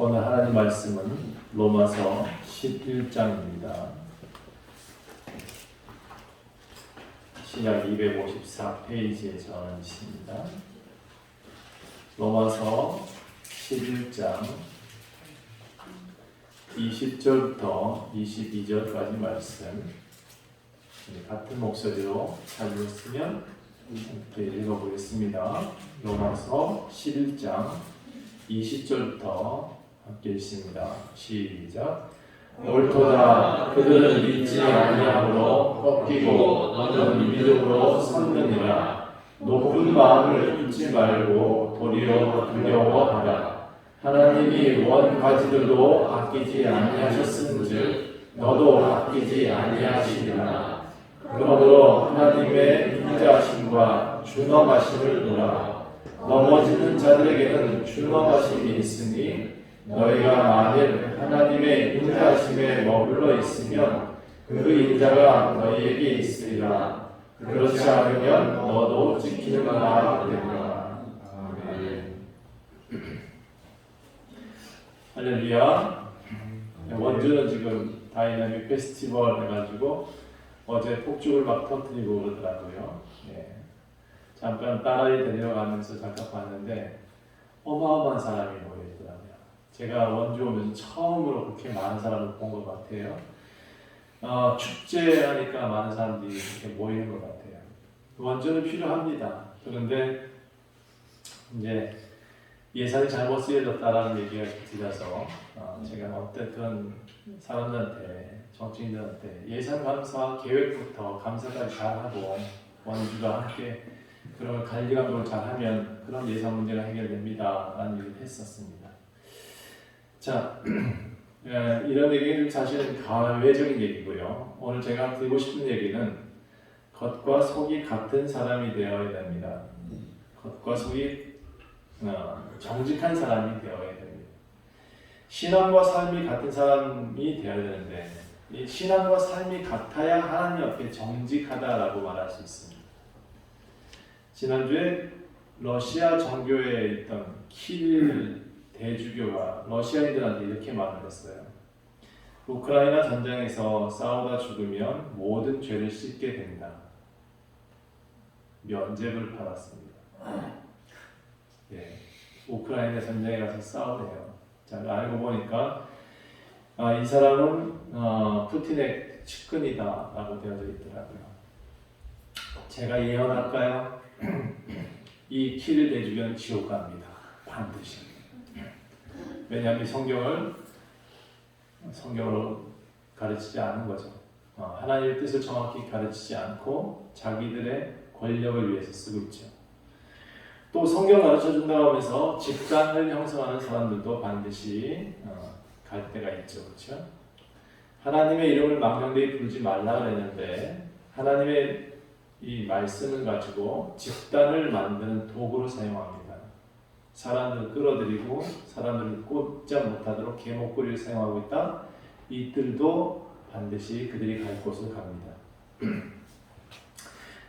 오늘 하나님 말씀은 로마서 11장입니다. 신약 254페이지에 전하십니다. 로마서 11장 20절부터 22절까지 말씀 같은 목소리로 잘 읽었으면 함께 읽어보겠습니다. 로마서 11장 20절부터 함께 읽습니다. 시작. 옳도다. 그들은 믿지 아니함으로 꺾이고 너는 믿음으로 섰느니라. 높은 마음을 품지 말고 도리어 두려워하라. 하나님이 원 가지들도 아끼지 아니하셨은즉 너도 아끼지 아니하시리라. 그러므로 하나님의 인자하심과 준엄하심을 보라. 넘어지는 자들에게는 준엄하심이 있으니 너희가 만일 하나님의 인자하심에 머물러 있으면 그 인자가 너희에게 있으리라. 그렇지 않으면 너도 지키는 바 되리라. 아멘. 할렐루야. 원주는 지금 다이나믹 페스티벌 해가지고 어제 폭죽을 막 터뜨리고 그러더라고요. 네. 잠깐 딸아이 데려가면서 잠깐 봤는데 어마어마한 사람이 모여있더라고요. 제가 원주 오면서 처음으로 그렇게 많은 사람을 본 것 같아요. 축제하니까 많은 사람들이 이렇게 모이는 것 같아요. 원주는 필요합니다. 그런데 이제 예산이 잘못 쓰여졌다라는 얘기가 들려서 제가 어쨌든 사람들한테 정치인들한테 예산 감사 계획부터 감사까지 잘하고 원주가 함께 그런 관리 감독을 잘하면 그런 예산 문제가 해결됩니다 라는 얘기를 했었습니다. 자, 이런 얘기는 사실은 가외적인 얘기고요. 오늘 제가 드리고 싶은 얘기는 겉과 속이 같은 사람이 되어야 됩니다. 겉과 속이 정직한 사람이 되어야 됩니다. 신앙과 삶이 같은 사람이 되어야 되는데 이 신앙과 삶이 같아야 하나님 앞에 정직하다라고 말할 수 있습니다. 지난주에 러시아 정교회에 있던 키릴 대주교가 러시아인들한테 이렇게 말을 했어요. 우크라이나 전쟁에서 싸우다 죽으면 모든 죄를 씻게 된다. 면죄부를 받았습니다. 예, 우크라이나 전쟁에 가서 싸우래요. 자, 알고 보니까 이 사람은 푸틴의 측근이다라고 되어져 있더라고요. 제가 예언할까요? 이 키릴 대주교는 지옥 갑니다. 반드시. 왜냐하면 성경으로 가르치지 않은 거죠. 하나님의 뜻을 정확히 가르치지 않고 자기들의 권력을 위해서 쓰고 있죠. 또 성경 가르쳐준다고 하면서 집단을 형성하는 사람들도 반드시 갈 때가 있죠. 그렇죠? 하나님의 이름을 망령되이 부르지 말라 그랬는데 하나님의 이 말씀을 가지고 집단을 만드는 도구로 사용합니다. 사람들을 끌어들이고 사람들을 꽂자 못하도록 계목고리를 사용하고 있다. 이들도 반드시 그들이 갈 곳으로 갑니다.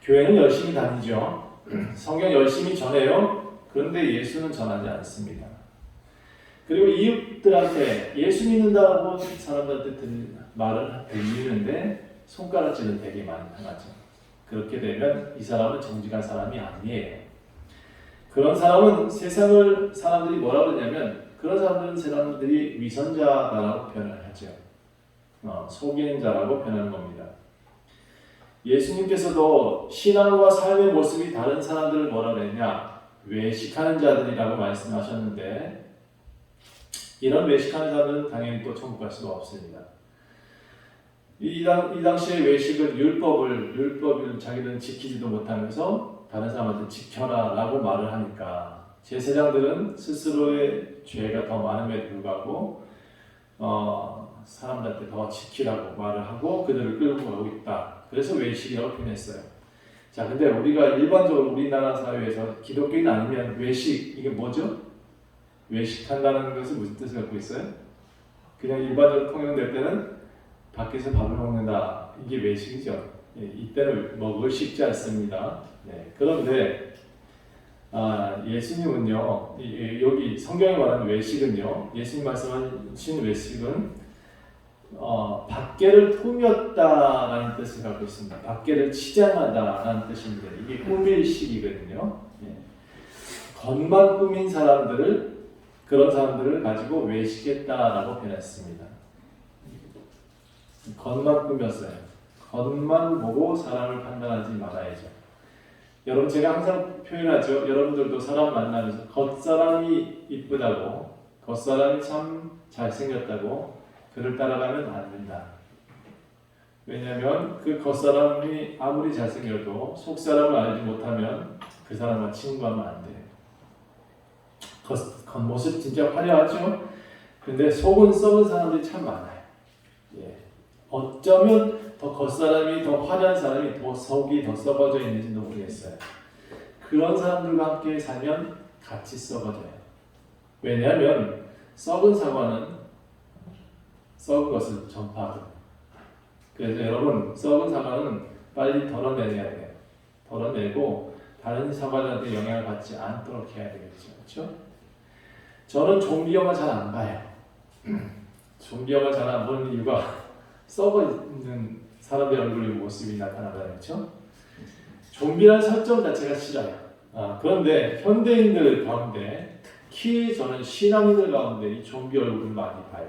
교회는 열심히 다니죠. 성경 열심히 전해요. 그런데 예수는 전하지 않습니다. 그리고 이웃들한테 예수 믿는다고 사람들한테 말을 들리는데 손가락질은 되게 많이 당하죠. 그렇게 되면 이 사람은 정직한 사람이 아니에요. 그런 사람은 세상을 사람들이 뭐라 그러냐면 그런 사람들이 위선자라고 표현을 하죠. 속이는 자라고 표현하는 겁니다. 예수님께서도 신앙과 삶의 모습이 다른 사람들을 뭐라 그랬냐? 외식하는 자들이라고 말씀하셨는데 이런 외식하는 자들은 당연히 또 천국 갈 수가 없습니다. 이 당시의 외식은 율법을 자기들은 지키지도 못하면서 다른 사람한테 지켜라 라고 말을 하니까 제사장들은 스스로의 죄가 더 많음에 불구하고 사람들한테 더 지키라고 말을 하고 그들을 끌고 가고 있다. 그래서 외식이라고 표현했어요. 자, 근데 우리가 일반적으로 우리나라 사회에서 기독교인 아니면 외식, 이게 뭐죠? 외식한다는 것은 무슨 뜻을 갖고 있어요? 그냥 일반적으로 통용될 때는 밖에서 밥을 먹는다. 이게 외식이죠. 이때는 먹을 식지 않습니다. 네. 그런데 예수님은요, 여기 성경에 말하는 외식은요, 예수님 말씀하신 외식은 밖에를 꾸몄다라는 뜻을 갖고 있습니다. 밖에를 치장하다라는 뜻인데 이게 꾸밀식이거든요. 예. 겉만 꾸민 사람들을 그런 사람들을 가지고 외식했다라고 표현했습니다. 겉만 꾸몄어요. 겉만 보고 사람을 판단하지 말아야죠. 여러분 제가 항상 표현하죠. 여러분들도 사람 만나면서 겉사람이 이쁘다고 겉사람이 참 잘생겼다고 그를 따라가면 안 된다. 왜냐하면 그 겉사람이 아무리 잘생겨도 속사람을 알지 못하면 그 사람과 친구하면 안 돼요. 겉모습 진짜 화려하죠? 근데 속은 썩은 사람들이 참 많아요. 예. 어쩌면 더 겉사람이 더 화려한 사람이 더 속이 더 썩어져 있는지도 모르겠어요. 그런 사람들과 함께 살면 같이 썩어져요. 왜냐하면 썩은 사과는 썩은 것을 전파하거든요. 그래서 여러분 썩은 사과는 빨리 덜어내야 돼요. 덜어내고 다른 사과들한테 영향을 받지 않도록 해야 되겠죠. 그렇죠? 저는 좀비 영화 잘 안 봐요. 좀비 영화 잘 안 보는 이유가 썩어 있는 사람의 얼굴의 모습이 나타나잖아요. 그렇죠? 좀비라는 설정 자체가 싫어요. 그런데 현대인들 가운데 특히 저는 신앙인들 가운데 이 좀비 얼굴을 많이 봐요.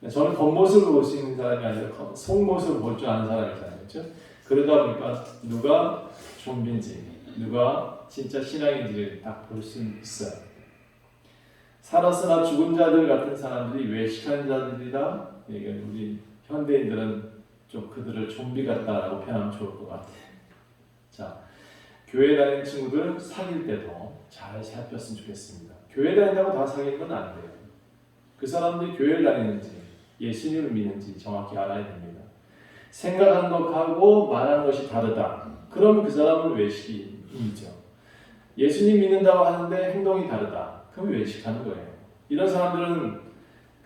저는 겉모습을 볼 수 있는 사람이 아니라 속모습을 볼 줄 아는 사람이잖아요. 그렇죠? 그러다 보니까 누가 좀비인지 누가 진짜 신앙인지를 딱 볼 수 있어요. 살았으나 죽은 자들 같은 사람들이 외식하는 자들이라 우리 현대인들은 좀 그들을 좀비 같다라고 표현하면 좋을 것 같아요. 자, 교회 다니는 친구들 사귈 때도 잘 살폈으면 좋겠습니다. 교회 다닌다고 다 사귀는 건 안 돼요. 그 사람들이 교회를 다니는지 예수님을 믿는지 정확히 알아야 됩니다. 생각하는 것하고 말하는 것이 다르다. 그럼 그 사람은 외식이죠. 예수님 믿는다고 하는데 행동이 다르다. 그럼 외식하는 거예요. 이런 사람들은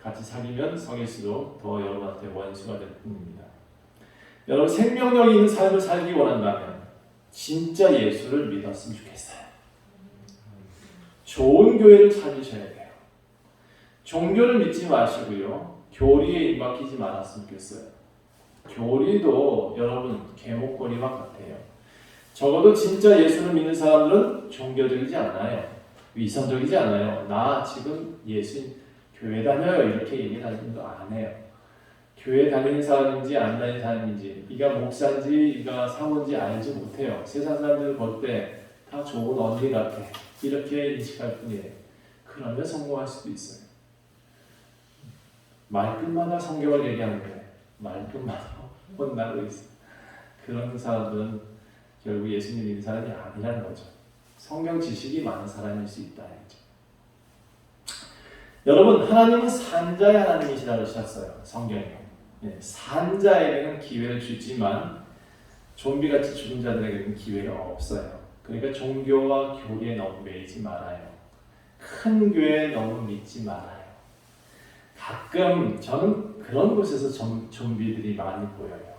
같이 사귀면 성일수록 더 여러분한테 원수가 될 뿐입니다. 여러분 생명력 있는 삶을 살기 원한다면 진짜 예수를 믿었으면 좋겠어요. 좋은 교회를 찾으셔야 돼요. 종교를 믿지 마시고요. 교리에 입막히지 말았으면 좋겠어요. 교리도 여러분 개목걸이만 같아요. 적어도 진짜 예수를 믿는 사람들은 종교적이지 않아요. 위선적이지 않아요. 나 지금 예수 교회 다녀요 이렇게 얘기하는 거 안 해요. 교회 다니는 사람인지 안 다니는 사람인지 이가 목사인지 이가 사모인지 알지 못해요. 세상 사람들 볼 때 다 좋은 언니 같아 이렇게 인식할 뿐이에요. 그러면 성공할 수도 있어요. 말끝마다 성경을 얘기하는 거예요. 말끝마다 혼나고 있어요. 그런 사람들은 결국 예수님 믿는 사람이 아니라는 거죠. 성경 지식이 많은 사람일 수 있다. 여러분 하나님은 산자의 하나님이시라고 하셨어요. 성경에. 산자에게는 기회를 주지만 좀비같이 죽은 자들에게는 기회가 없어요. 그러니까 종교와 교리에 너무 매이지 말아요. 큰 교회에 너무 믿지 말아요. 가끔 저는 그런 곳에서 좀비들이 많이 보여요.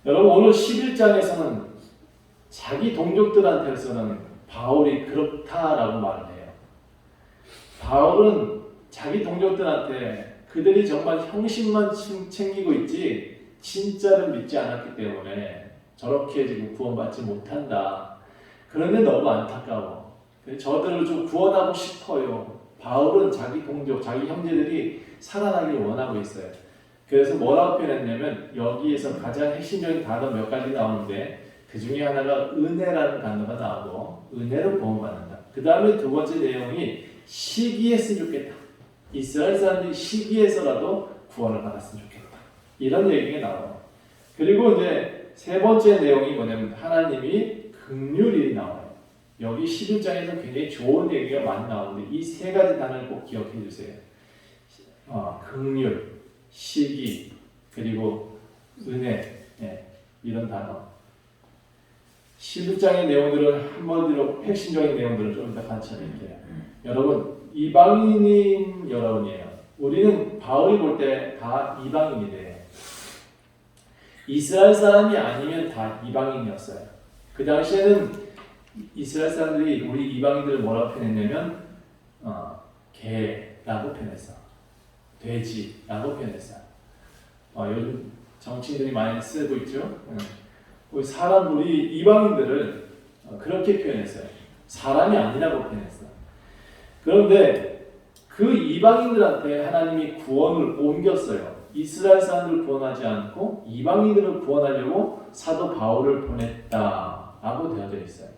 여러분 오늘 11장에서는 자기 동족들한테서는 바울이 그렇다라고 말을 해요. 바울은 자기 동족들한테 그들이 정말 형식만 챙기고 있지 진짜를 믿지 않았기 때문에 저렇게 지금 구원받지 못한다. 그런데 너무 안타까워. 저들을 좀 구원하고 싶어요. 바울은 자기 동족, 자기 형제들이 살아나길 원하고 있어요. 그래서 뭐라고 표현했냐면 여기에서 가장 핵심적인 단어 몇 가지 나오는데 그 중에 하나가 은혜라는 단어가 나오고 은혜로 구원받는다. 그 다음에 두 번째 내용이 시기했으면 좋겠다. 이스라엘 사람들이 시기에서라도 구원을 받았으면 좋겠다. 이런 얘기가 나와요. 그리고 이제 세 번째 내용이 뭐냐면 하나님이 긍휼이 나와요. 여기 11장에서 굉장히 좋은 얘기가 많이 나오는데 이 세 가지 단어를 꼭 기억해 주세요. 긍휼, 시기, 그리고 은혜, 이런 단어. 11장의 내용들을 한마디로 핵심적인 내용들을 좀 이따 같이 할게요. 여러분 이방인인 여러분이에요. 우리는 바울이 볼 때 다 이방인이래요. 이스라엘 사람이 아니면 다 이방인이었어요. 그 당시에는 이스라엘 사람들이 우리 이방인들을 뭐라고 표현했냐면 개라고 표현했어. 돼지라고 표현했어. 요즘 정치인들이 많이 쓰고 있죠. 우리 우리 이방인들을 그렇게 표현했어요. 사람이 아니라고 표현했어. 그런데 그 이방인들한테 하나님이 구원을 옮겼어요. 이스라엘 사람들을 구원하지 않고 이방인들을 구원하려고 사도 바울을 보냈다라고 되어져 있어요.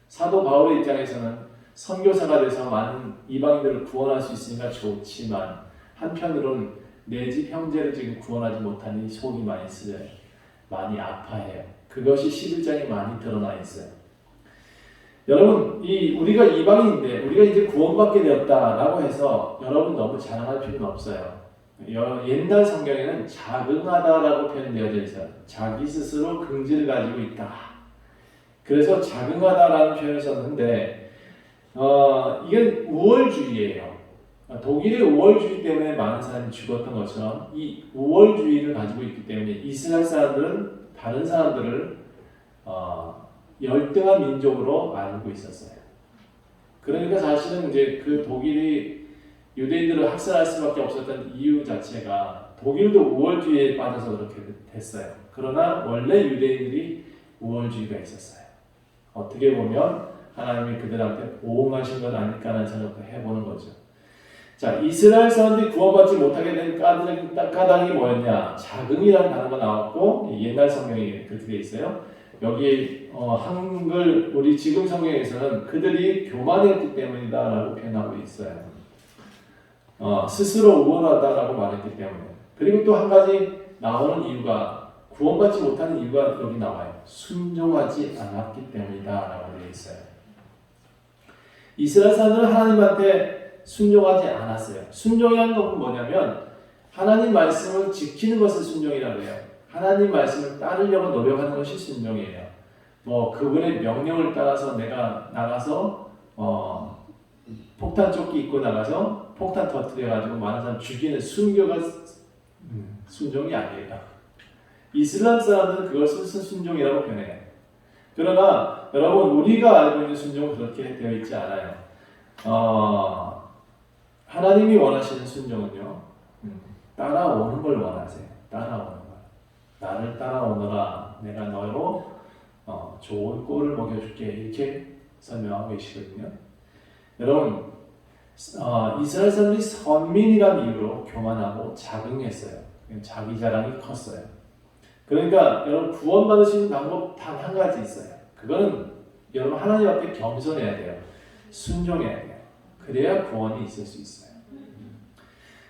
사도 바울의 입장에서는 선교사가 돼서 많은 이방인들을 구원할 수 있으니까 좋지만 한편으로는 내 집 형제를 지금 구원하지 못하니 속이 많이 쓰여요. 많이 아파해요. 그것이 11장에 많이 드러나 있어요. 여러분, 우리가 이방인인데 우리가 이제 구원받게 되었다라고 해서 여러분 너무 자랑할 필요는 없어요. 옛날 성경에는 자긍하다라고 표현되어져 있어요. 자기 스스로 긍지를 가지고 있다. 그래서 자긍하다라는 표현을 썼는데 이건 우월주의예요. 독일의 우월주의 때문에 많은 사람이 죽었던 것처럼 이 우월주의를 가지고 있기 때문에 이스라엘 사람들은 다른 사람들을 열등한 민족으로 알고 있었어요. 그러니까 사실은 이제 그 독일이 유대인들을 학살할 수밖에 없었던 이유 자체가 독일도 우월주의에 빠져서 그렇게 됐어요. 그러나 원래 유대인들이 우월주의가 있었어요. 어떻게 보면 하나님이 그들한테 보응하신 건 아닐까라는 생각도 해보는 거죠. 자, 이스라엘 사람들이 구원받지 못하게 된 까닭이 뭐였냐? 자긍이라는 단어가 나왔고 옛날 성경에 그렇게 되어 있어요. 여기 한글 우리 지금 성경에서는 그들이 교만했기 때문이다라고 표현하고 있어요. 스스로 우월하다라고 말했기 때문에. 그리고 또 한 가지 나오는 이유가 구원받지 못하는 이유가 여기 나와요. 순종하지 않았기 때문이다라고 되어 있어요. 이스라엘 사람들은 하나님한테 순종하지 않았어요. 순종이라는 것은 뭐냐면 하나님 말씀을 지키는 것을 순종이라고 해요. 하나님 말씀을 따르려고 노력하는 것이 순종이에요. 그분의 명령을 따라서 내가 나가서 폭탄 조끼 입고 나가서 폭탄 터뜨려가지고 많은 사람 죽이는 순교가 순종이 아니에요. 이슬람 사람들은 그걸 순종이라고 표현해요. 그러나 여러분 우리가 알고 있는 순종은 그렇게 되어 있지 않아요. 하나님이 원하시는 순종은요, 따라오는 걸 원하세요. 따라오는 걸. 나를 따라오너라. 내가 너로 좋은 꼴을 먹여줄게. 이렇게 설명하고 계시거든요. 여러분, 이스라엘 사람들이 선민이라는 이유로 교만하고 자긍했어요. 자기 자랑이 컸어요. 그러니까 여러분 구원받으시는 방법 단 한 가지 있어요. 그거는 여러분 하나님 앞에 겸손해야 돼요. 순종해야 돼요. 그래야 구원이 있을 수 있어요.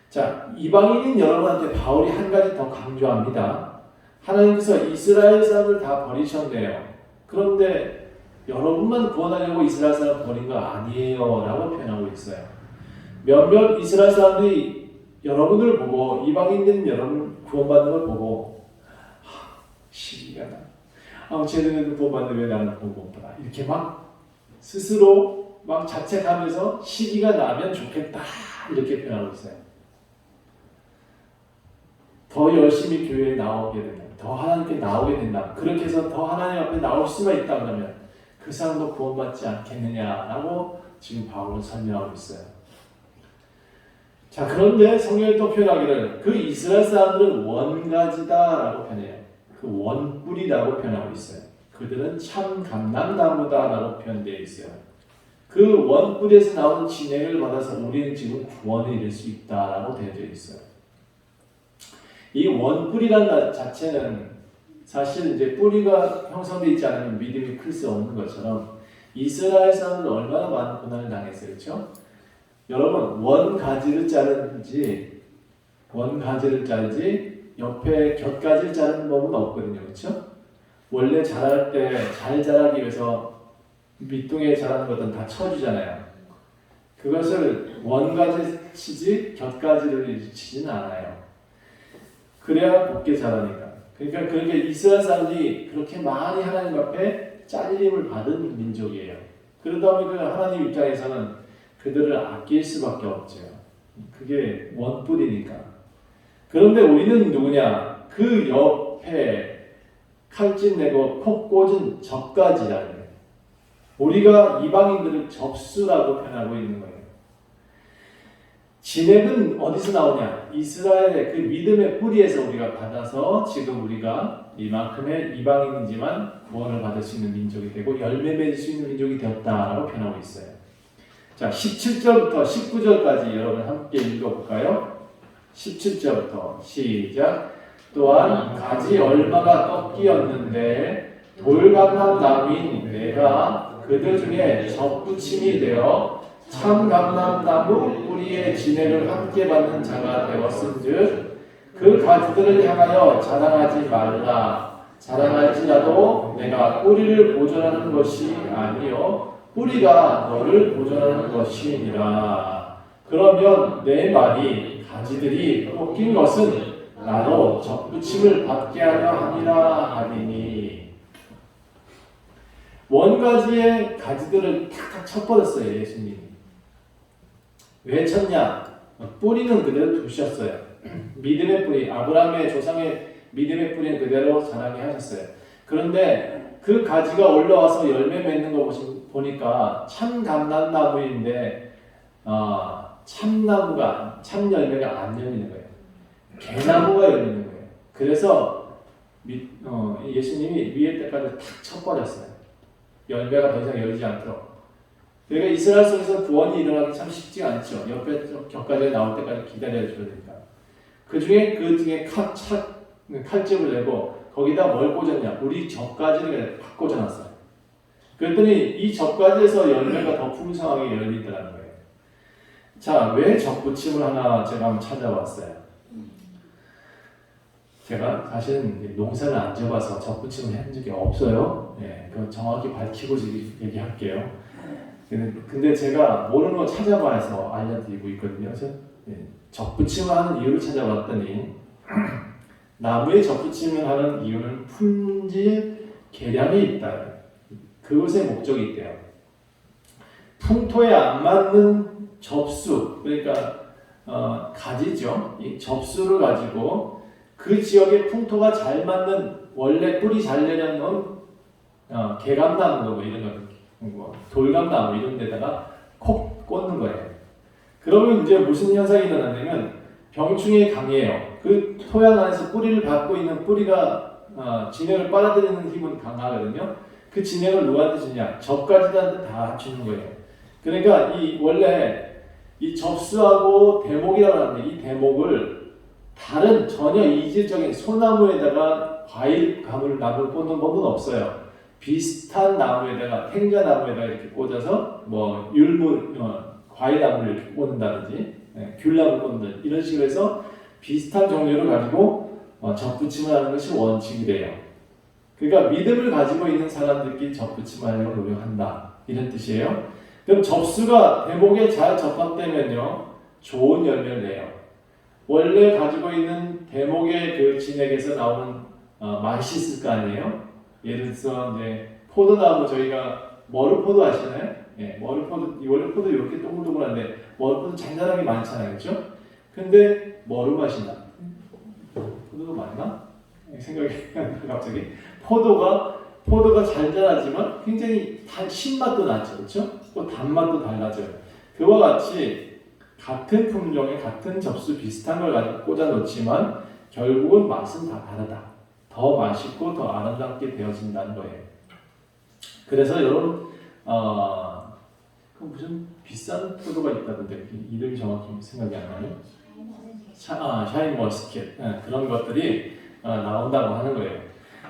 자, 이방인인 여러분한테 바울이 한 가지 더 강조합니다. 하나님께서 이스라엘 사람을 다 버리셨네요. 그런데 여러분만 구원하려고 이스라엘 사람 버린 거 아니에요 라고 표현하고 있어요. 몇몇 이스라엘 사람들이 여러분을 보고 이방인된 여러분 구원받는 걸 보고 시기가 나. 쟤네들도 구원받는데 왜 나는 구원 못 받아. 이렇게 막 스스로 막 자책하면서 시기가 나면 좋겠다 이렇게 표현하고 있어요. 더 열심히 교회에 나오게 된다. 더 하나님께 나오게 된다. 그렇게 해서 더 하나님 앞에 나올 수가 있다면 그 사람도 구원받지 않겠느냐라고 지금 바울은 설명하고 있어요. 자, 그런데 성경이 또 표현하기를 그 이스라엘 사람들은 원가지다라고 표현해요. 그 원뿔이라고 표현하고 있어요. 그들은 참 감람나무다라고 표현되어 있어요. 그 원뿔에서 나오는 진액을 받아서 우리는 지금 구원에 이를 수 있다라고 되어져 있어요. 이 원뿔이라는 자체는 사실 이제 뿌리가 형성되어 있지 않으면 믿음이 클 수 없는 것처럼 이스라엘 사람들은 얼마나 많은 고난을 당했어요. 그렇죠? 여러분 원가지를 자르지 옆에 곁가지를 자르는 법은 없거든요. 그렇죠? 원래 자랄 때 잘 자라기 위해서 밑둥에 자라는 것들은 다 쳐주잖아요. 그것을 원가지 치지 곁가지를 치지는 않아요. 그래야 곱게 자라니까. 그러니까 그렇게 이스라엘 사람들이 그렇게 많이 하나님 앞에 잘림을 받은 민족이에요. 그러다 보니까 하나님 입장에서는 그들을 아낄 수밖에 없죠. 그게 원뿔이니까. 그런데 우리는 누구냐? 그 옆에 칼집 내고 콕 꽂은 젖가지라는 거예요. 우리가 이방인들을 접수라고 표현하고 있는 거예요. 진액은 어디서 나오냐? 이스라엘의 그 믿음의 뿌리에서 우리가 받아서 지금 우리가 이만큼의 이방인이지만 구원을 받을 수 있는 민족이 되고 열매 맺을 수 있는 민족이 되었다라고 표현하고 있어요. 자, 17절부터 19절까지 여러분 함께 읽어볼까요? 17절부터 시작. 또한 가지 얼마가 꺾이었는데 돌감람 나무인 내가 그들 중에 접붙임이 되어 참 감람나무 뿌리의 진액을 함께 받는 자가 되었은즉 그 가지들을 향하여 자랑하지 말라. 자랑할지라도 내가 뿌리를 보존하는 것이 아니요 뿌리가 너를 보존하는 것이니라. 그러면 내 말이 가지들이 꺾인 것은 나로 접붙임을 받게 하려 함이라 하리니. 원가지의 가지들을 탁탁 쳐버렸어요, 예수님이. 왜 쳤냐? 뿌리는 그대로 두셨어요. 믿음의 뿌리, 아브라함의 조상의 믿음의 뿌리는 그대로 자라게 하셨어요. 그런데 그 가지가 올라와서 열매 맺는 거 보니까 참 감람나무인데 참나무가 참 열매가 안 열리는 거예요. 개나무가 열리는 거예요. 그래서 예수님이 위에 때까지 탁 쳐버렸어요. 열매가 더 이상 열리지 않도록. 그러니까 이스라엘 속에서 구원이 일어나기 참 쉽지가 않죠. 옆에 격가지가 나올 때까지 기다려줘야 되니까. 그 중에 칼집을 내고 거기다 뭘 꽂았냐? 우리 젓가지를 팍 꽂아놨어요. 그랬더니 이 젓가지에서 열매가 더 풍성하게 열리더라는 거예요. 자, 왜 접붙임을 하나 제가 한번 찾아봤어요. 제가 사실은 농사를 안 지어봐서 접붙임을 한 적이 없어요. 네, 그건 정확히 밝히고 얘기할게요. 근데 제가 모르는 거 찾아봐서 알려드리고 있거든요. 접붙임을 하는 이유를 찾아봤더니 나무에 접붙임을 하는 이유는 품질 개량이 있다. 그것의 목적이 있대요. 풍토에 안 맞는 접수, 그러니까 가지죠. 이 접수를 가지고 그 지역의 풍토가 잘 맞는 원래 뿌리 잘 내려놓은 개감나무 뭐 이런 거. 돌감나무 이런 데다가 콕 꽂는 거예요. 그러면 이제 무슨 현상이 일어나냐면 병충해 강해요. 그 토양 안에서 뿌리를 받고 있는 뿌리가 진액을 빨아들이는 힘은 강하거든요. 그 진액을 누구한테 주냐? 접가지들한테 다 주는 거예요. 그러니까 원래 이 접수하고 대목이라고 하는데 이 대목을 다른 전혀 이질적인 소나무에다가 과일 나무를 꽂는 법은 없어요. 비슷한 나무에다가 탱자나무에다가 이렇게 꽂아서 뭐 율무 과일나무를 이렇게 꽂는다든지 귤나무를 꽂는다든지 이런 식으로 해서 비슷한 종류를 가지고 접붙임을 하는 것이 원칙이래요. 그러니까 믿음을 가지고 있는 사람들끼리 접붙임을 하려고 노력한다 이런 뜻이에요. 그럼 접수가 대목에 잘 접합되면요 좋은 열매를 내요. 원래 가지고 있는 대목의 그 진액에서 나오는 맛이 있을 거 아니에요. 예를 들어서 이제 포도나무 저희가 머루포도 아시나요? 예, 머루포도 원래 포도 이렇게 동글동글한데 머루포도 잔잔하게 많잖아요, 그렇죠? 근데 머루 맛이 나. 포도도 맞나? 생각이 갑자기 포도가 잔잔하지만 굉장히 신맛도 나죠, 그렇죠? 또 단맛도 달라져요. 그와 같이 같은 품종의 같은 접수 비슷한 걸 가지고 꽂아 놓지만 결국은 맛은 다 다르다. 더 맛있고 더 아름답게 되어진다는 거예요. 그래서 여러분, 그 무슨 비싼 포도가 있다던데 이름이 정확히 생각이 안 나요. 샤인머스켓 그런 것들이 나온다고 하는 거예요.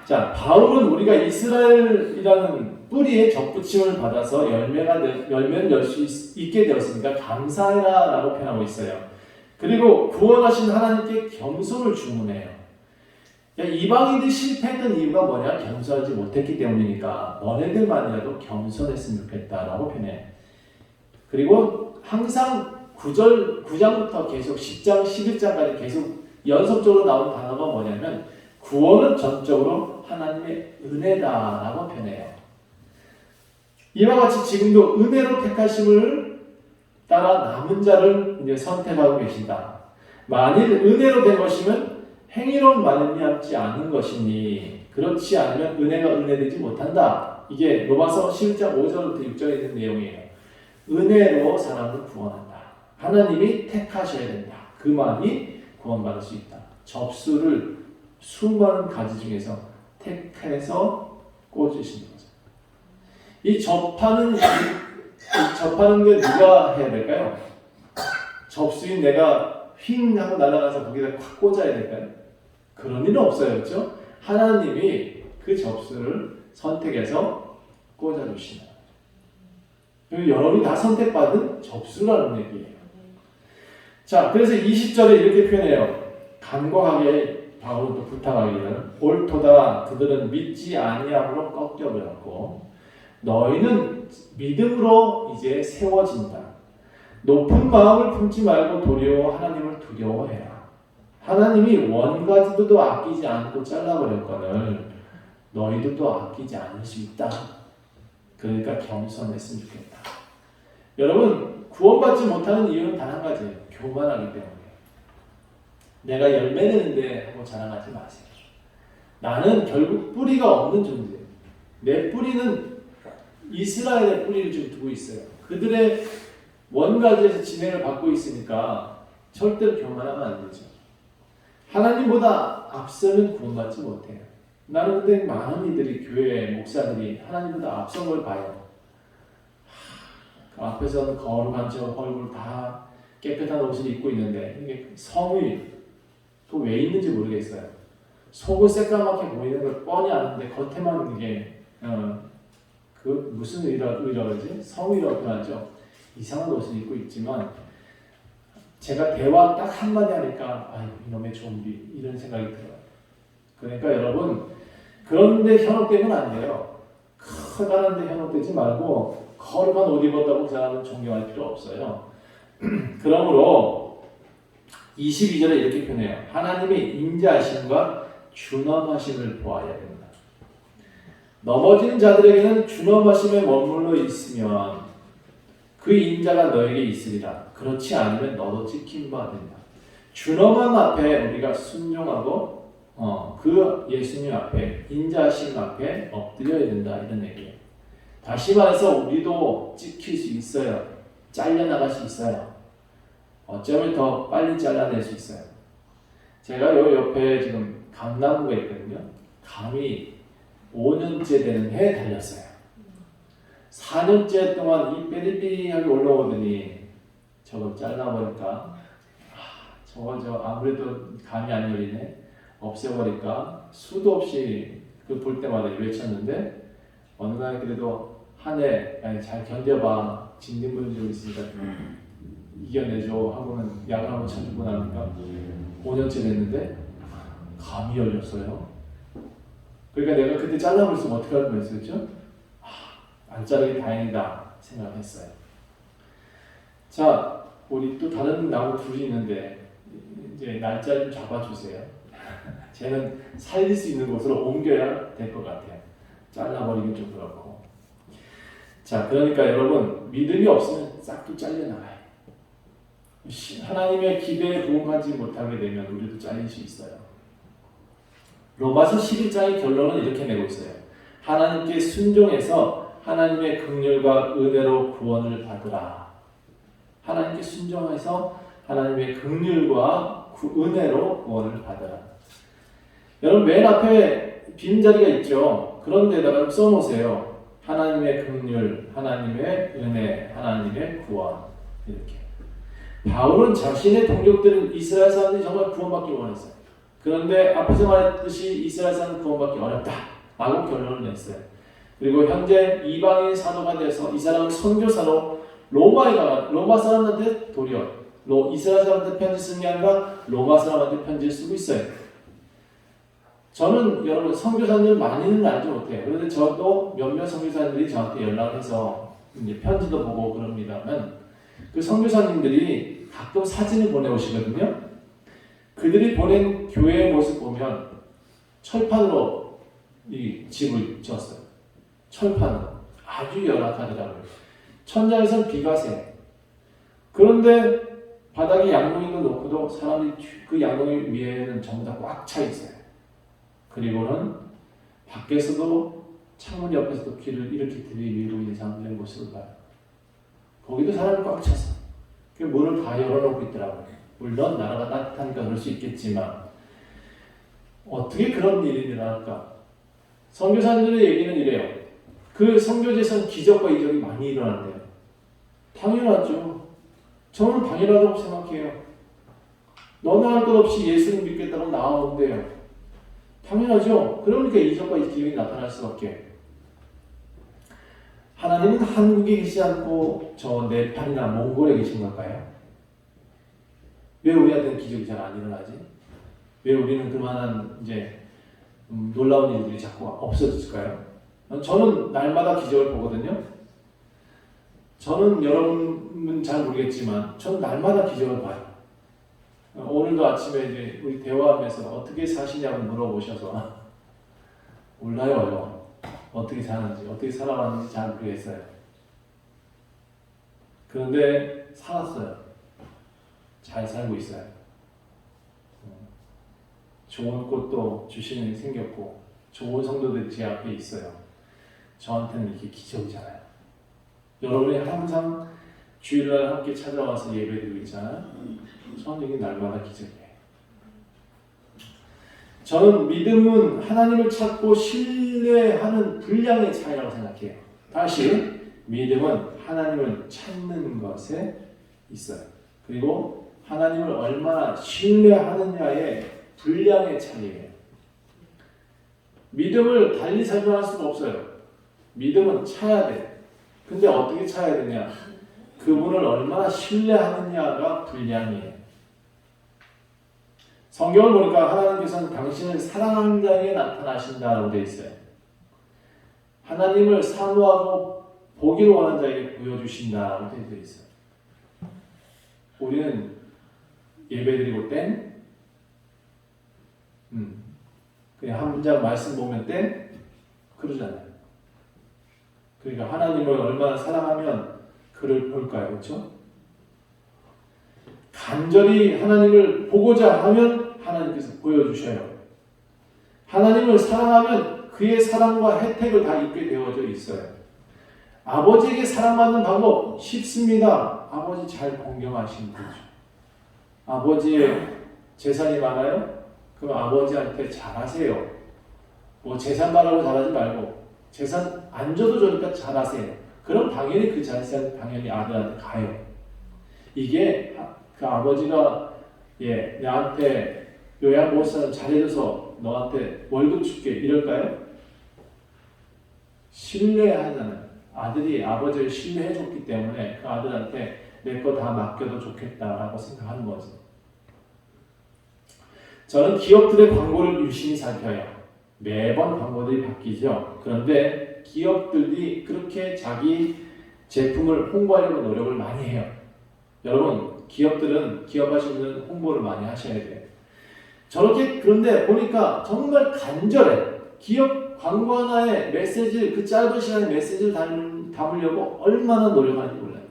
자, 바울은 우리가 이스라엘이라는 뿌리에 접붙임을 받아서 열매를 열 수 있게 되었으니까 감사해라라고 표현하고 있어요. 그리고 구원하신 하나님께 겸손을 주문해요. 이방인들이 실패했던 이유가 뭐냐? 겸손하지 못했기 때문이니까 너네들만이라도 겸손했으면 좋겠다라고 표현해. 그리고 항상 9장부터 계속 10장, 11장까지 계속 연속적으로 나오는 단어가 뭐냐면 구원은 전적으로 하나님의 은혜다라고 표현해요. 이와 같이 지금도 은혜로 택하심을 따라 남은 자를 이제 선택하고 계신다. 만일 은혜로 된 것이면 행위로 말미암지 않은 것이니 그렇지 않으면 은혜가 은혜되지 못한다. 이게 로마서 11장 5절부터 6절에 있는 내용이에요. 은혜로 사람을 구원한다. 하나님이 택하셔야 된다. 그만이 구원받을 수 있다. 접수를 수많은 가지 중에서 택해서 꽂으시는 거죠. 이 접하는 게 누가 해야 될까요? 접수인 내가 휙 하고 날아가서 거기다 콱 꽂아야 될까요? 그런 일은 없어요. 그렇죠? 하나님이 그 접수를 선택해서 꽂아주시는 거예요. 여러분이 다 선택받은 접수라는 얘기예요. 자, 그래서 20절에 이렇게 표현해요. 간곡하게 바울은 또 부탁하기를 옳도다 그들은 믿지 아니함으로 꺾여버렸고 너희는 믿음으로 이제 세워진다. 높은 마음을 품지 말고 도리어 하나님을 두려워해라. 하나님이 원가지도 아끼지 않고 잘라버렸거늘 너희들도 아끼지 않을 수 있다. 그러니까 겸손했으면 좋겠다. 여러분 구원받지 못하는 이유는 단 한 가지예요. 교만하기 때문에. 내가 열매 내는데 하고 자랑하지 마세요. 나는 결국 뿌리가 없는 존재예요. 내 뿌리는 이스라엘의 뿌리를 지금 두고 있어요. 그들의 원가지에서 진행을 받고 있으니까 절대로 교만하면 안 되죠. 하나님보다 앞서는 구원받지 못해요. 나는 근데 많은 이들이 교회 목사들이 하나님보다 앞선 걸 봐요. 그 앞에서는 거룩한 저 얼굴 다 깨끗한 옷을 입고 있는데 이게 성이 또 왜 있는지 모르겠어요. 속을 새까맣게 보이는 걸 뻔히 아는데 겉에만 이게 그 무슨 의라고 그러지? 성의라고 표현하죠. 이상한 옷을 입고 있지만 제가 대화 딱 한마디 하니까 아이고 이놈의 좀비 이런 생각이 들어요. 그러니까 여러분 그런데 현혹되면 안 돼요. 커다란데 현혹되지 말고 거룩한 옷 입었다고 그 사람은 존경할 필요 없어요. 그러므로 22절에 이렇게 표현해요. 하나님의 인자하심과 준엄하심을 보아야 된다. 넘어지는 자들에게는 준엄하심에 머물러 있으면 그 인자가 너에게 있으리라. 그렇지 않으면 너도 찍힌 바 된다. 준엄함 앞에 우리가 순종하고 그 예수님 앞에 인자하심 앞에 엎드려야 된다 이런 얘기예요. 다시 말해서 우리도 찍힐 수 있어요. 잘려나갈 수 있어요. 어쩌면 더 빨리 잘라낼 수 있어요. 제가 요 옆에 지금 감나무가 있거든요. 감이 5년째 되는 해에 달렸어요. 4년째 동안 이 삐리삐리하게 올라오더니 저걸 잘라버릴까? 저거 아무래도 감이 안 열리네. 없애버릴까? 수도 없이 그 볼 때마다 외쳤는데 어느 날 그래도 한 해 잘 견뎌봐. 진등분이 좀 있으니까 이겨내줘 하고는 약을 한번 쳐주고 나니까 5년째 됐는데 감이 열렸어요. 그러니까 내가 그때 잘라버렸으면 어떻게 할 뻔했었죠? 안 자르기 다행이다 생각했어요. 자, 우리 또 다른 나무 둘이 있는데 이제 날짜 좀 잡아주세요. 쟤는 살릴 수 있는 곳으로 옮겨야 될 것 같아요. 잘라버리긴 좀 그렇고. 자, 그러니까 여러분 믿음이 없으면 싹도 잘려나가요. 하나님의 기대에 부응하지 못하게 되면 우리도 잘릴 수 있어요. 로마서 11장의 결론은 이렇게 내고 있어요. 하나님께 순종해서 하나님의 긍휼과 은혜로 구원을 받으라. 하나님께 순종해서 하나님의 긍휼과 은혜로 구원을 받으라. 여러분 맨 앞에 빈 자리가 있죠. 그런 데다가 써놓으세요. 하나님의 긍휼, 하나님의 은혜, 하나님의 구원 이렇게. 바울은 자신의 동족들은 이스라엘 사람들이 정말 구원받기 원했어요. 그런데 앞에서 말했듯이 이스라엘 사람은 구원받기 어렵다 라고 결론을 냈어요. 그리고 현재 이방인 사도가 돼서 이 사람은 선교사로 로마에 가가 로마 사람한테 도리어 이스라엘 사람한테 편지 쓰는 게 아니라 로마 사람한테 편지를 쓰고 있어요. 저는 여러분 선교사님들 많이는 알지 못해요. 그런데 저도 몇몇 선교사님들이 저한테 연락해서 이제 편지도 보고 그럽니다만 그 선교사님들이 가끔 사진을 보내오시거든요. 그들이 보낸 교회의 모습 보면 철판으로 이 집을 지었어요. 철판으로. 아주 열악하더라고요. 천장에서는 비가 새. 그런데 바닥에 양동이도 놓고도 사람이 그 양동이 위에는 전부 다 꽉 차 있어요. 그리고는 밖에서도 창문 옆에서도 귀를 이렇게 들이밀고 있는 사람들의 모습을 봐요. 거기도 사람이 꽉 찼어. 그 문을 다 열어놓고 있더라고요. 물론 나라가 따뜻하니까 그럴 수 있겠지만 어떻게 그런 일이 일어날까? 선교사님들의 얘기는 이래요. 그 선교지에서는 기적과 이적이 많이 일어난대요. 당연하죠. 저는 당연하다고 생각해요. 너나 할 것 없이 예수를 믿겠다고 나오는데요. 당연하죠. 그러니까 이적과 기적이 나타날 수밖에. 하나님은 한국에 계시지 않고 저 네팔이나 몽골에 계신 걸까요? 왜 우리한테는 기적이 잘 안 일어나지? 왜 우리는 그만한 이제 놀라운 일들이 자꾸 없어질까요? 저는 날마다 기적을 보거든요. 저는 여러분은 잘 모르겠지만 저는 날마다 기적을 봐요. 오늘도 아침에 이제 우리 대화하면서 어떻게 사시냐고 물어보셔서 몰라요. 어떻게 사는지, 어떻게 살아왔는지 잘 모르겠어요. 그런데 살았어요. 잘 살고 있어요. 좋은 꽃도 주시는 일이 생겼고 좋은 성도들이 제 앞에 있어요. 저한테는 이게 기적이잖아요. 여러분이 항상 주일날 함께 찾아와서 예배드리고 있잖아요. 저는 이게 날마다 기적이에요. 저는 믿음은 하나님을 찾고 신뢰하는 분량의 차이라고 생각해요. 다시 믿음은 하나님을 찾는 것에 있어요. 그리고 하나님을 얼마나 신뢰하느냐의 분량의 차이예요. 믿음을 달리 설명할 수가 없어요. 믿음은 찾아야 돼. 근데 어떻게 찾아야 되냐? 그분을 얼마나 신뢰하느냐가 분량이에요. 성경을 보니까 하나님께서는 당신을 사랑하는 자에게 나타나신다라고 되어 있어요. 하나님을 사모하고 보기를 원하는 자에게 보여주신다라고 되어 있어요. 우리는 예배드리고 땡? 그냥 한 문장 말씀 보면 땡? 그러잖아요. 그러니까 하나님을 얼마나 사랑하면 그를 볼까요? 그렇죠? 간절히 하나님을 보고자 하면 하나님께서 보여주셔요. 하나님을 사랑하면 그의 사랑과 혜택을 다 입게 되어져 있어요. 아버지에게 사랑받는 방법 쉽습니다. 아버지 잘 공경하시는 거죠. 아버지의 재산이 많아요? 그럼 아버지한테 잘하세요. 뭐 재산 말하고 잘하지 말고 재산 안 줘도 좋으니까 잘하세요. 그럼 당연히 그 재산 당연히 아들한테 가요. 이게 그 아버지가 나한테 요양보호사는 잘해줘서 너한테 월급 줄게 이럴까요? 신뢰하잖아요. 아들이 아버지를 신뢰해줬기 때문에 그 아들한테 내 거 다 맡겨도 좋겠다라고 생각하는 거지. 저는 기업들의 광고를 유심히 살펴요. 매번 광고들이 바뀌죠. 그런데 기업들이 그렇게 자기 제품을 홍보하려고 노력을 많이 해요. 여러분, 기업들은 기업하시는 홍보를 많이 하셔야 돼요. 저렇게 그런데 보니까 정말 간절해. 기업 광고 하나에 메시지를 그 짧은 시간에 메시지를 담으려고 얼마나 노력하는지 몰라요.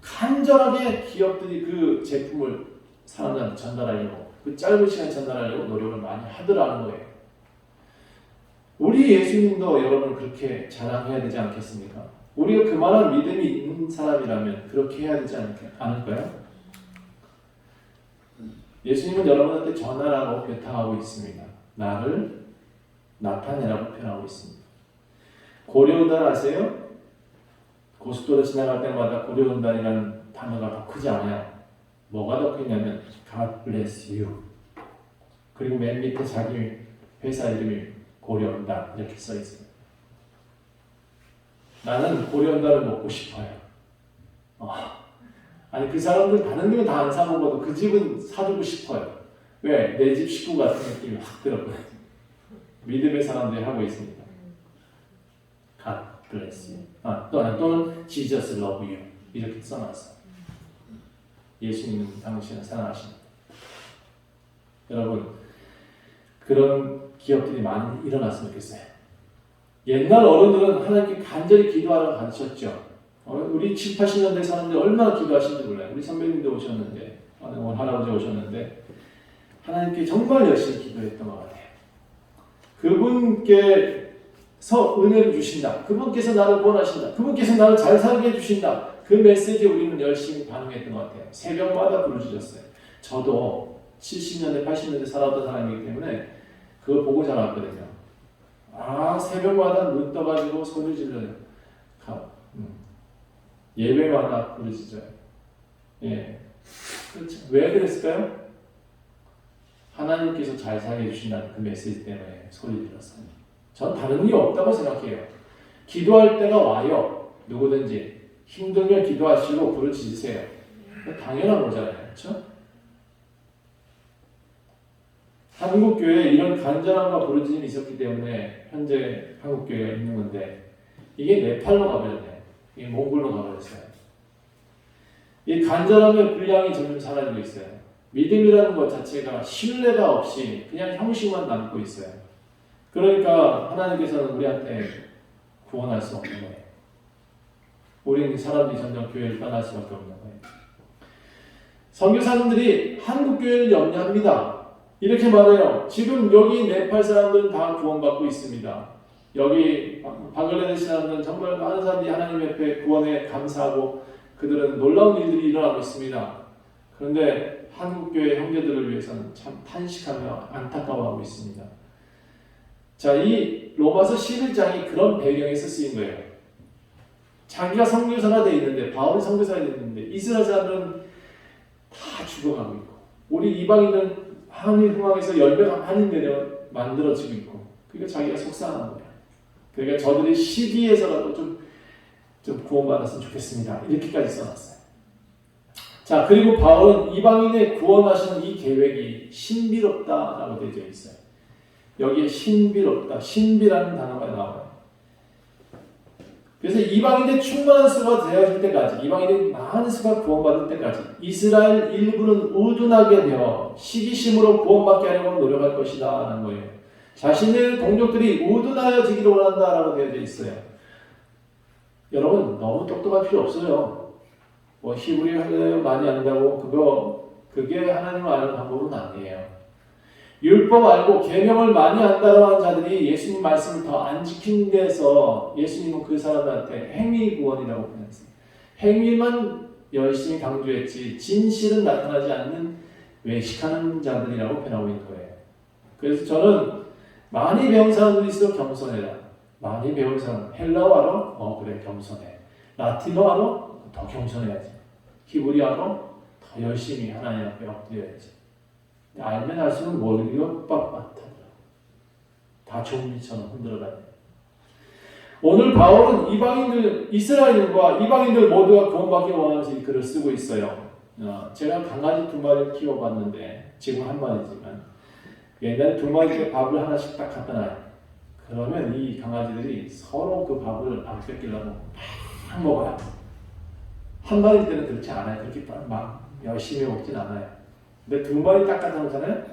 간절하게 기업들이 그 제품을 사람들한테 전달하려고 그 짧은 시간에 전달하려고 노력을 많이 하더라는 거예요. 우리 예수님도 여러분 그렇게 자랑해야 되지 않겠습니까? 우리가 그만한 믿음이 있는 사람이라면 그렇게 해야 되지 않을까요? 예수님은 여러분한테 전하라고 표탕하고 있습니다. 나를 나타내라고 표현하고 있습니다. 고려운단 아세요? 고속도로 지나갈 때마다 고려운단이라는 단어가 더 크지 않아요. 뭐가 더 크냐면 God bless you. 그리고 맨 밑에 자기 회사 이름이 고려운단 이렇게 써 있어요. 나는 고려운단을 먹고 싶어요. 아니 그 사람들 다른 집은 다 안 사 먹어도 그 집은 사주고 싶어요. 왜? 내 집 식구 같은 느낌이 확 들었거든요. 믿음의 사람들이 하고 있습니다. God bless you. 또는 Jesus love you 이렇게 써놨어요. 예수님은 당신을 사랑하십니다. 여러분 그런 기업들이 많이 일어났으면 좋겠어요. 옛날 어른들은 하나님께 간절히 기도하라고 가르쳤죠. 우리 7, 80년대 사람들이 얼마나 기도하시는지 몰라요. 우리 선배님도 오셨는데 오늘 할아버지 오셨는데 하나님께 정말 열심히 기도했던 것 같아요. 그분께 은혜를 주신다. 그분께서 나를 구원하신다. 그분께서 나를 잘 살게 해주신다. 그 메시지에 우리는 열심히 반응했던 것 같아요. 새벽마다 부르짖었어요. 저도 70년대, 80년대 살았던 사람이기 때문에 그걸 보고 자랐거든요. 새벽마다 눈 떠가지고 소리 질러요. 예배마다 부르짖어요. 예. 그렇죠. 왜 그랬을까요? 하나님께서 잘 살게 해주신다는 그 메시지 때문에 소리 질렀어요. 전 다른 이유 없다고 생각해요. 기도할 때가 와요. 누구든지 힘들면 기도하시고 부르짖으세요. 당연한 거잖아요. 그렇죠? 한국교회에 이런 간절함과 부르짖음이 있었기 때문에 현재 한국교회가 있는 건데 이게 네팔로 가버렸네요. 이게 몽골로 가버렸어요. 이 간절함의 분량이 점점 사라지고 있어요. 믿음이라는 것 자체가 신뢰가 없이 그냥 형식만 남고 있어요. 그러니까 하나님께서는 우리한테 구원할 수 없는 거예요. 우리는 사람들이 점점 교회를 떠날 수밖에 없는 거예요. 선교사님들이 한국교회를 염려합니다. 이렇게 말해요. 지금 여기 네팔 사람들은 다 구원받고 있습니다. 여기 방글라데시 사람들은 정말 많은 사람들이 하나님 옆에 구원에 감사하고 그들은 놀라운 일들이 일어나고 있습니다. 그런데 한국교회 형제들을 위해서는 참 탄식하며 안타까워하고 있습니다. 자, 이 로마서 11장이 그런 배경에서 쓰인 거예요. 자기가 선교사가 되어 있는데, 바울이 선교사가 되어 있는데 이스라엘 사람들은 다 죽어가고 있고 우리 이방인은 하나님 흥황에서 열매가 많이 만들어지고 있고 그러니까 자기가 속상한 거예요. 그러니까 저들이 시기에서라도 좀 구원받았으면 좋겠습니다. 이렇게까지 써놨어요. 자, 그리고 바울은 이방인의 구원하시는 이 계획이 신비롭다라고 되어 있어요. 여기에 신비롭다, 신비라는 단어가 나와요. 그래서 이방인의 충만한 수가 되어질 때까지, 이방인의 많은 수가 구원받을 때까지 이스라엘 일부는 우둔하게 되어 시기심으로 구원받게 하려고 노력할 것이다 라는 거예요. 자신의 동족들이 우둔하여지기를 원한다라고 되어 있어요. 여러분 너무 똑똑할 필요 없어요. 뭐 히브리어 많이 안다고 그게 하나님을 아는 방법은 아니에요. 율법 알고 계명을 많이 안다고 하는 자들이 예수님 말씀을 더 안 지킨 데서 예수님은 그 사람들한테 행위 구원이라고 표현했어요. 행위만 열심히 강조했지 진실은 나타나지 않는 외식하는 자들이라고 표현하고 있는 거예요. 그래서 저는 많이 배운 사람들이 있어 겸손해라. 많이 배운 사람 헬라어 알아? 그래 겸손해. 라틴어 알아? 더 겸손해야지. 히브리어로 더 열심히 하나님 앞에 엎드려야지. 알면 알수록 모르기가 빡빡하더라. 다 좀비처럼 흔들어다녀. 오늘 바울은 이스라엘과 이방인들 모두가 구원받기 원하면서 이 글을 쓰고 있어요. 제가 강아지 2마리를 키워봤는데 지금 1마리지만 옛날에 2마리에 밥을 하나씩 딱 갖다 놔요. 그러면 이 강아지들이 서로 그 밥을 안 뺏기려고 막 먹어요. 1마리 때는 그렇지 않아요. 그렇게 막 열심히 먹진 않아요. 근데 2마리 딱 갖다 놓잖아요.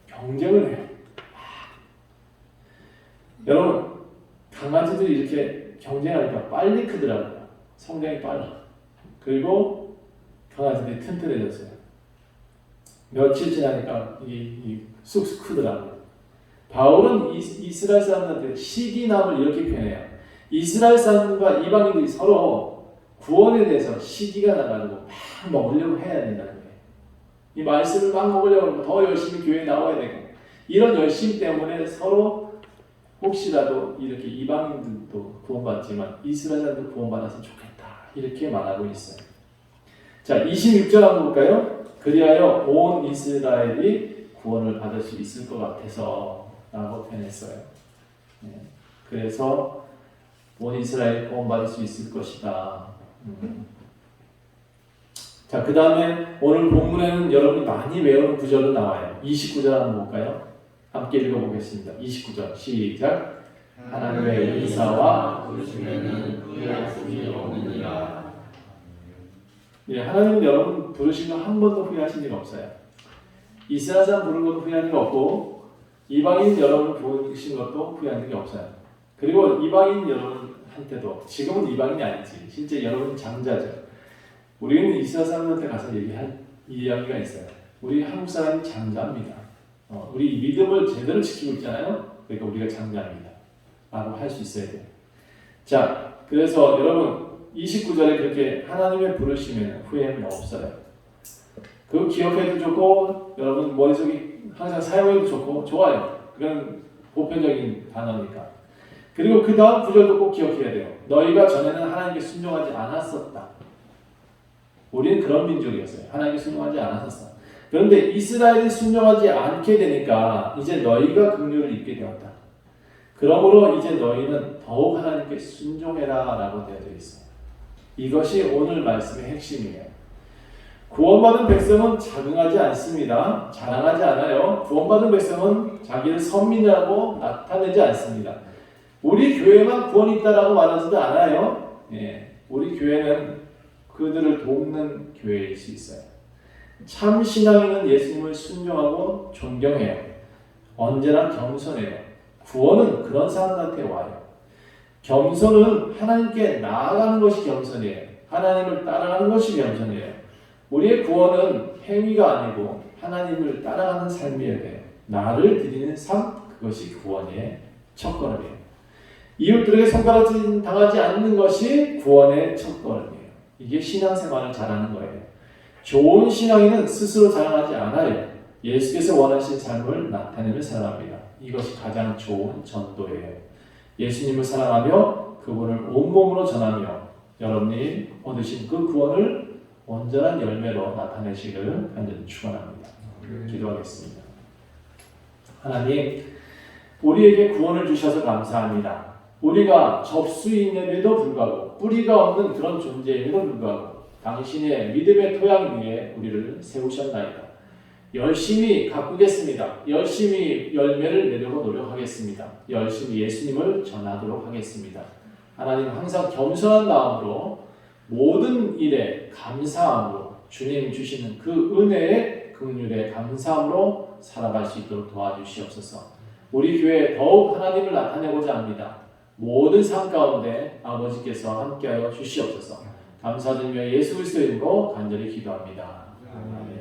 경쟁을 해요. 여러분 강아지들이 이렇게 경쟁하니까 빨리 크더라고요. 성장이 빨라. 그리고 강아지들이 튼튼해졌어요. 며칠 지나니까 쑥쑥 크더라고요. 바울은 이스라엘 사람들한테 시기남을 이렇게 표현해요. 이스라엘 사람과 이방인들이 서로 구원에 대해서 시기가 나가지고 막 먹으려고 해야 된다는 거예요. 이 말씀을 막 먹으려고 하면 더 열심히 교회에 나와야 되고 이런 열심 때문에 서로 혹시라도 이렇게 이방인들도 구원받지만 이스라엘 사람도 구원받았으면 좋겠다 이렇게 말하고 있어요. 자 26절 한번 볼까요? 그리하여 온 이스라엘이 구원을 받을 수 있을 것 같아서 라고 표현했어요. 그래서 온 이스라엘이 구원받을 수 있을 것이다. 자, 그 다음에 오늘 본문에는 여러분이 많이 외우는 구절도 나와요. 29절 한번 볼까요? 함께 읽어보겠습니다. 29절 시작. 하나님의 의사와 부르심에는 후회하심이 없느니라. 하나님은 여러분 부르신 거 한 번도 후회하신 일 없어요. 이스라엘 사람 부른 것도 후회한 일 없고 이방인 여러분 부르신 것도 후회한 적이 없어요. 그리고 이방인 여러분한테도 지금은 이방인이 아니지. 실제 여러분 장자죠. 우리는 이스라엘 사람한테 가서 얘기할 이야기가 있어요. 우리 한국 사람이 장자입니다. 우리 믿음을 제대로 지키고 있잖아요. 그러니까 우리가 장자입니다. 라고 할 수 있어야 돼요. 자, 그래서 여러분 29절에 그렇게 하나님의 부르시면 후회는 없어요. 그거 기억해도 좋고 여러분 머릿속에 항상 사용해도 좋고 좋아요. 그건 보편적인 단어니까. 그리고 그 다음 구절도 꼭 기억해야 돼요. 너희가 전에는 하나님께 순종하지 않았었다. 우리는 그런 민족이었어요. 하나님께 순종하지 않았었어. 그런데 이스라엘이 순종하지 않게 되니까 이제 너희가 긍휼을 입게 되었다. 그러므로 이제 너희는 더욱 하나님께 순종해라 라고 되어 있어요. 이것이 오늘 말씀의 핵심이에요. 구원받은 백성은 자긍하지 않습니다. 자랑하지 않아요. 구원받은 백성은 자기를 선민이라고 나타내지 않습니다. 우리 교회만 구원이 있다라고 말하지도 않아요. 예, 우리 교회는 그들을 돕는 교회일 수 있어요. 참 신앙인은 예수님을 순종하고 존경해요. 언제나 겸손해요. 구원은 그런 사람한테 와요. 겸손은 하나님께 나아가는 것이 겸손이에요. 하나님을 따라가는 것이 겸손이에요. 우리의 구원은 행위가 아니고 하나님을 따라가는 삶이어야 돼요. 나를 드리는 삶, 그것이 구원의 첫걸음이에요. 이웃들에게 손가락질 당하지 않는 것이 구원의 첫걸음이에요. 이게 신앙생활을 잘하는 거예요. 좋은 신앙인은 스스로 자랑하지 않아요. 예수께서 원하신 삶을 나타내며 살아갑니다. 이것이 가장 좋은 전도예요. 예수님을 사랑하며 그분을 온몸으로 전하며 여러분이 얻으신 그 구원을 온전한 열매로 나타내시기를 간절히 축원합니다. 기도하겠습니다. 하나님, 우리에게 구원을 주셔서 감사합니다. 우리가 접수인임에도 불구하고 뿌리가 없는 그런 존재임에도 불구하고 당신의 믿음의 토양 위에 우리를 세우셨나이다. 열심히 가꾸겠습니다. 열심히 열매를 내려고 노력하겠습니다. 열심히 예수님을 전하도록 하겠습니다. 하나님, 항상 겸손한 마음으로 모든 일에 감사함으로 주님 주시는 그 은혜의 긍휼에 감사함으로 살아갈 수 있도록 도와주시옵소서. 우리 교회에 더욱 하나님을 나타내고자 합니다. 모든 삶 가운데 아버지께서 함께하여 주시옵소서. 감사드리며 예수 그리스도의 이름으로 간절히 기도합니다. 아멘.